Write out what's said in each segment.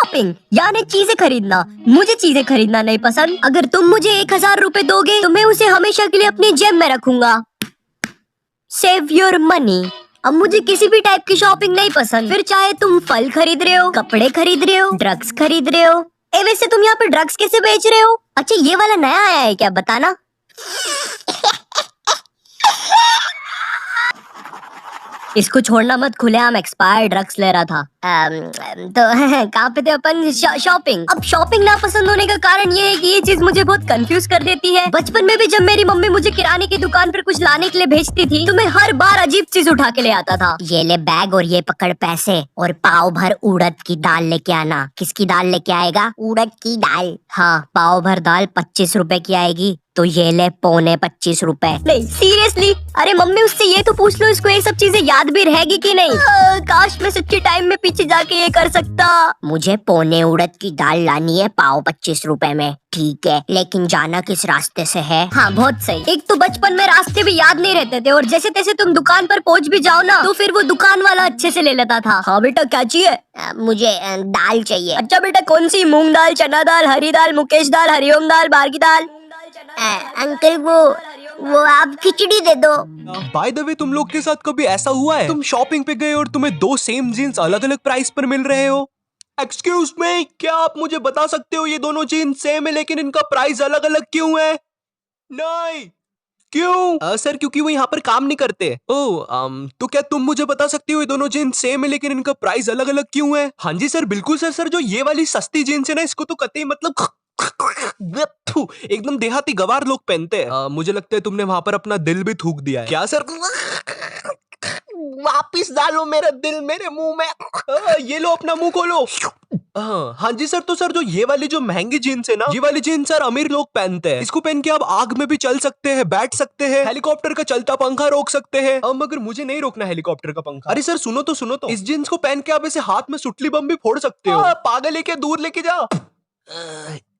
Shopping यानी चीजें खरीदना। मुझे चीजें खरीदना नहीं पसंद। अगर तुम मुझे 1000 रुपए दोगे तो मैं उसे हमेशा के लिए अपनी जेब में रखूंगा। Save your money. अब मुझे किसी भी टाइप की शॉपिंग नहीं पसंद, फिर चाहे तुम फल खरीद रहे हो, कपड़े खरीद रहे हो, ड्रग्स खरीद रहे हो। वैसे तुम यहाँ पे ड्रग्स कैसे बेच रहे हो? अच्छा ये वाला नया आया है क्या, बताना। इसको छोड़ना मत, खुलेआम एक्सपायर्ड ड्रग्स ले रहा था। तो कहाँ पे थे अपन? शॉपिंग। अब शॉपिंग ना पसंद होने का कारण ये है कि ये चीज मुझे बहुत कंफ्यूज कर देती है। बचपन में भी जब मेरी मम्मी मुझे किराने की दुकान पर कुछ लाने के लिए भेजती थी तो मैं हर बार अजीब चीज उठा के ले आता था। ये ले बैग और ये पकड़ पैसे और पाव भर उड़द की दाल लेके आना। किसकी दाल लेके आएगा? उड़द की दाल। हाँ, पाव भर दाल 25 रुपए की आएगी, तो ये ले 25 रुपए। नहीं सीरियसली, अरे मम्मी उससे ये तो पूछ लो इसको ये सब चीजें याद भी रहेगी कि नहीं। काश मैं सच्ची टाइम में पीछे जाके ये कर सकता। मुझे पौने उड़द की दाल लानी है पाव 25 रुपए में। ठीक है, लेकिन जाना किस रास्ते से है? हाँ बहुत सही। एक तो बचपन में रास्ते भी याद नहीं रहते थे और जैसे तैसे तुम दुकान पर पहुंच भी जाओ ना तो फिर वो दुकान वाला अच्छे से ले लेता था। हाँ बेटा क्या चाहिए? मुझे दाल चाहिए। अच्छा बेटा कौन सी? मूंग दाल, चना दाल, हरी दाल, मुकेश दाल, हरिओम दाल, बार की दाल। अंकल वो आप खिचड़ी दे दो। बाय द वे, तुम लोग के साथ कभी ऐसा हुआ है तुम शॉपिंग पे गए और तुम्हें 2 सेम जीन्स अलग अलग प्राइस पर मिल रहे हो? एक्सक्यूज मी, क्या आप मुझे बता सकते हो ये दोनों जीन्स सेम है लेकिन इनका प्राइस अलग अलग क्यों है? नहीं क्यों? सर क्योंकि वो यहाँ पर काम नहीं करते। ओह तो क्या तुम मुझे बता सकती हो ये दोनों जीन्स सेम है लेकिन इनका प्राइस अलग अलग क्यों है? हाँ जी सर, बिल्कुल सर। सर जो ये वाली सस्ती जीन्स है ना, इसको तो कतई मतलब एकदम देहाती गवार लोग पहनते हैं। मुझे लगता है तुमने वहां पर अपना दिल भी थूक दिया है। क्या सर? वापिस डालो मेरा दिल मेरे मुंह में। ये लो अपना मुंह खोलो। हाँ जी सर। तो सर जो ये वाली जो महंगी जीन्स है ना, ये वाली जीन्स सर अमीर लोग पहनते हैं। इसको पहन के आप आग में भी चल सकते हैं, बैठ सकते हैं, हेलीकॉप्टर का चलता पंखा रोक सकते हैं। मगर मुझे नहीं रोकना हेलीकॉप्टर का पंखा। अरे सर सुनो तो इस जीन्स को पहन के आप ऐसे हाथ में सुतली बम भी फोड़ सकते हो। पागल है क्या? दूर लेके जा।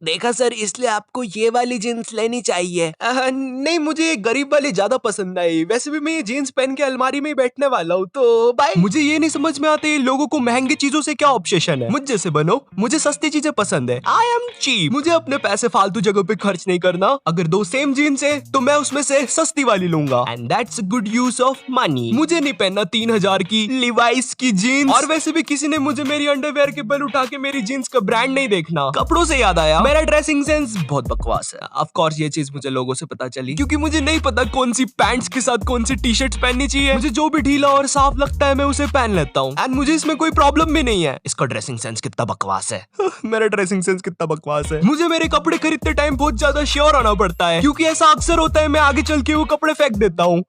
देखा सर, इसलिए आपको ये वाली जीन्स लेनी चाहिए। नहीं, मुझे गरीब वाली ज्यादा पसंद आई। वैसे भी मैं ये जीन्स पहन के अलमारी में ही बैठने वाला हूँ, तो बाय। मुझे ये नहीं समझ में आते लोगों को महंगी चीजों से क्या ऑब्सेशन है। मुझ जैसे बनो, मुझे सस्ती चीजें पसंद है। I am cheap. मुझे अपने पैसे फालतू जगह पे खर्च नहीं करना। अगर 2 सेम जीन्स है तो मैं उसमें से सस्ती वाली लूंगा, and that's good use of money. मुझे नहीं पहनना 3000 की लिवाइस की जीन्स। और वैसे भी किसी ने मुझे मेरी अंडरवेयर के बल उठा के मेरी जीन्स का ब्रांड नहीं देखना। कपड़ों से याद आया, मेरा ड्रेसिंग सेंस बहुत बकवास है। ऑफ कोर्स ये चीज मुझे लोगों से पता चली क्योंकि मुझे नहीं पता कौन सी पैंट्स के साथ कौन सी टी शर्ट्स पहननी चाहिए। मुझे जो भी ढीला और साफ लगता है मैं उसे पहन लेता हूँ, एंड मुझे इसमें कोई प्रॉब्लम भी नहीं है। इसका ड्रेसिंग सेंस कितना बकवास है। मेरा ड्रेसिंग सेंस कितना बकवास है। मुझे मेरे कपड़े खरीदते टाइम बहुत ज्यादा श्योर होना पड़ता है क्योंकि ऐसा अक्सर होता है मैं आगे चल के वो कपड़े फेंक देता हूँ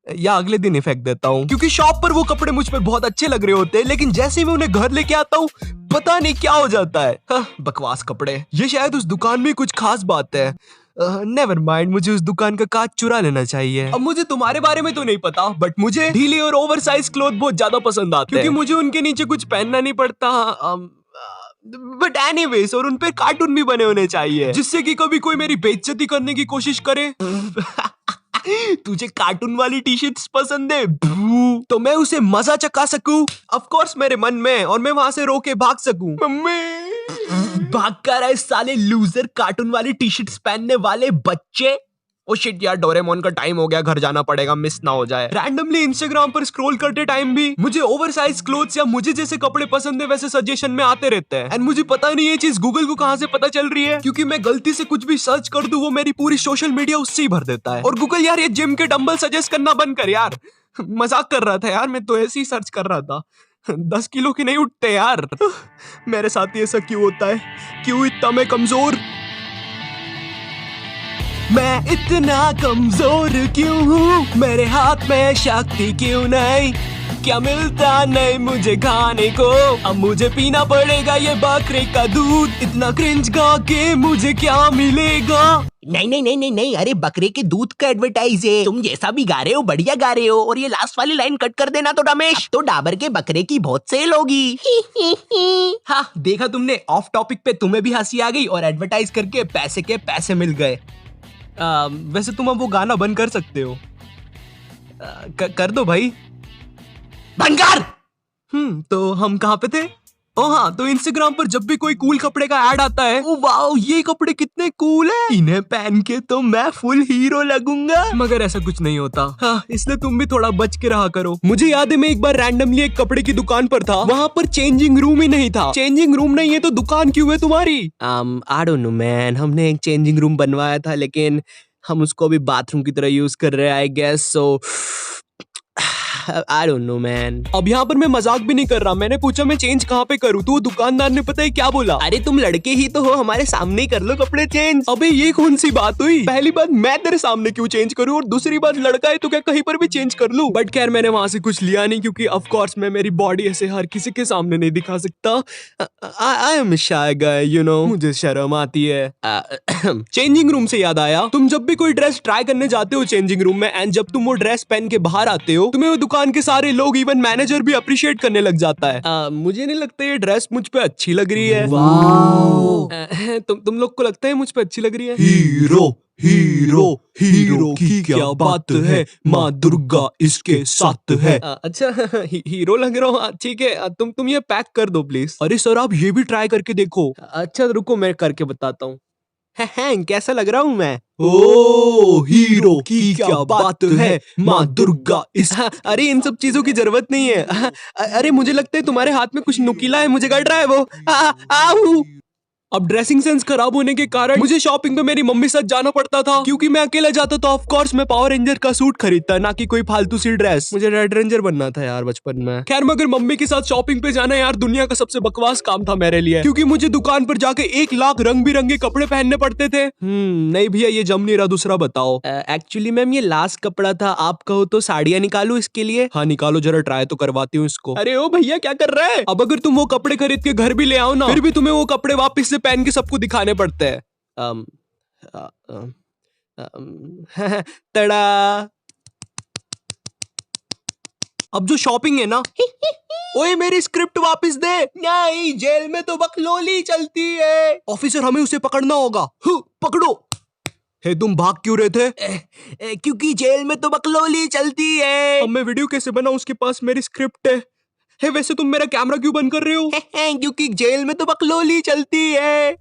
या अगले दिन ही फेंक देता हूँ क्योंकि शॉप पर वो कपड़े मुझ पर बहुत अच्छे लग रहे होते हैं, लेकिन जैसे ही मैं उन्हें घर लेके आता हूँ पता नहीं क्या हो जाता है। बकवास कपड़े। ये शायद उस दुकान में कुछ खास बात है। नेवर माइंड, मुझे उस दुकान का कांच चुरा लेना चाहिए। अब मुझे तुम्हारे बारे में तो नहीं पता, बट मुझे ढीले और ओवर साइज क्लोथ बहुत ज्यादा पसंद आते हैं क्योंकि मुझे उनके नीचे कुछ पहनना नहीं पड़ता। बट एनीवेज, और उन पे कार्टून भी बने होने चाहिए जिससे कि कभी कोई मेरी बेइज्जती करने की कोशिश करे। तुझे कार्टून वाली टी शर्ट्स पसंद है तो मैं उसे मजा चखा सकूं ऑफ कोर्स मेरे मन में, और मैं वहां से रो के भाग सकूं। मम्मी भाग कर आए साले लूजर कार्टून वाली टी शर्ट्स पहनने वाले बच्चे। ओ शिट यार, डोरेमोन का टाइम हो गया, घर जाना पड़ेगा, मिस ना हो जाए। रैंडमली इंस्टाग्राम पर स्क्रॉल करते टाइम भी मुझे ओवरसाइज क्लोथ्स या मुझे जैसे कपड़े पसंद है वैसे सजेशन में आते रहते हैं, एंड मुझे पता नहीं ये चीज गूगल को कहां से पता चल रही है क्योंकि मैं गलती से कुछ भी सर्च कर दूं वो मेरी पूरी सोशल मीडिया उससे ही भर देता है। और गूगल यार ये जिम के डंबल सजेस्ट करना बंद कर यार। मजाक कर रहा था यार, मैं तो ऐसे ही सर्च कर रहा था। 10 किलो की नहीं उठते यार। मेरे साथ ये ऐसा क्यों होता है? क्यों इतना मैं कमजोर? मैं इतना कमजोर क्यों हूँ? मेरे हाथ में शक्ति क्यों नहीं? क्या मिलता नहीं मुझे खाने को? अब मुझे पीना पड़ेगा ये बकरे का दूध। इतना क्रिंज गा के मुझे क्या मिलेगा? नहीं नहीं नहीं नहीं नहीं, अरे बकरे के दूध का एडवर्टाइज है। तुम जैसा भी गा रहे हो बढ़िया गा रहे हो, और ये लास्ट वाली लाइन कट कर देना तो रमेश। तो डाबर के बकरे की बहुत सेल होगी। हाँ देखा तुमने, ऑफ टॉपिक पे तुम्हें भी हंसी आ गई और एडवर्टाइज करके पैसे के पैसे मिल गए। वैसे तुम अब वो गाना बंद कर सकते हो। कर दो भाई, बंद कर। तो हम कहाँ पे थे? ओ हाँ, तो इंस्टाग्राम पर जब भी कोई कूल कपड़े का ऐड आता है, ओ वाओ ये कपड़े कितने कूल है, इन्हें पहन के तो मैं फुल हीरो लगूंगा। मगर ऐसा कुछ नहीं होता। हाँ, इसलिए तुम भी थोड़ा बच के रहा करो। मुझे याद है मैं एक बार रैंडमली एक कपड़े की दुकान पर था, वहाँ पर चेंजिंग रूम ही नहीं था। चेंजिंग रूम नहीं है तो दुकान क्यों है तुम्हारी? आई डोंट नो मैन, हमने एक चेंजिंग रूम बनवाया था लेकिन हम उसको अभी बाथरूम की तरह यूज कर रहे हैं I guess so. I don't know man। अब यहाँ पर मैं मजाक भी नहीं कर रहा, मैंने पूछा मैं चेंज कहाँ पे करूँ, तो वो दुकानदार ने पता है क्या बोला, अरे तुम लड़के ही तो हो, हमारे सामने ही कर लो कपड़े चेंज। अबे ये कौन सी बात हुई, पहली बात मैं तेरे सामने क्यों चेंज करूँ, और दूसरी बात लड़का है तो क्या कहीं पर भी चेंज कर लूँ। बट खैर मैंने वहां से कुछ लिया नहीं, क्योंकि ऑफ कोर्स मैं मेरी बॉडी ऐसे हर किसी के सामने नहीं दिखा सकता। I am shy guy you know, मुझे शर्म आती है। चेंजिंग रूम से याद आया, तुम जब भी कोई ड्रेस ट्राई करने जाते हो चेंजिंग रूम में, एंड जब तुम वो ड्रेस पहन के बाहर आते हो, तुम्हें वो दुकान के सारे लोग इवन मैनेजर भी अप्रिशिएट करने लग जाता है। मुझे नहीं लगता ये ड्रेस मुझ पे अच्छी लग रही है। तुम लोग को लगता है मुझ पे अच्छी लग रही है? हीरो हीरो हीरो की क्या बात है, माँ दुर्गा इसके साथ है। अच्छा हीरो लग रहा हूँ, ठीक है। तुम ये पैक कर दो प्लीज। अरे सर आप ये भी ट्राई करके देखो। अच्छा रुको मैं करके बताता हूँ। कैसा लग रहा हूँ मैं? ओ हीरो की क्या बात है, माँ दुर्गा इस। अरे इन सब चीजों की जरूरत नहीं है। अरे मुझे लगता है तुम्हारे हाथ में कुछ नुकीला है, मुझे गड़ रहा है वो। आऊ। अब ड्रेसिंग सेंस खराब होने के कारण मुझे शॉपिंग पे मेरी मम्मी साथ जाना पड़ता था, क्योंकि मैं अकेला जाता तो ऑफ कोर्स मैं पावर रेंजर का सूट खरीदता, ना कि कोई फालतू सी ड्रेस। मुझे रेड रेंजर बनना था यार बचपन में। खैर मगर मम्मी के साथ शॉपिंग पे जाना यार दुनिया का सबसे बकवास काम था मेरे लिए, क्योंकि मुझे दुकान पर जाके 1 लाख रंग बिरंगे कपड़े पहनने पड़ते थे। नहीं भैया ये जम नहीं रहा, दूसरा बताओ। एक्चुअली मैम ये लास्ट कपड़ा था, आप कहो तो साड़ियाँ निकालू इसके लिए? हाँ निकालो जरा, ट्राई तो करवाती हूँ इसको। अरे ओ भैया क्या कर रहा है? अब अगर तुम वो कपड़े खरीद के घर भी ले आओ ना, फिर भी तुम्हें वो कपड़े वापस से पहन के सबको दिखाने पड़ते हैं। तड़ा। अब जो शॉपिंग है ना, ओए मेरी स्क्रिप्ट वापस दे। नहीं जेल में तो बकलोली चलती है। ऑफिसर हमें उसे पकड़ना होगा। पकड़ो। हे तुम भाग क्यों रहे थे? क्योंकि जेल में तो बकलोली चलती है। अब मैं वीडियो कैसे बनाऊं, उसके पास मेरी स्क्रिप्ट है। हे वैसे तुम मेरा कैमरा क्यों बंद कर रहे हो? क्योंकि जेल में तो बकलोली चलती है।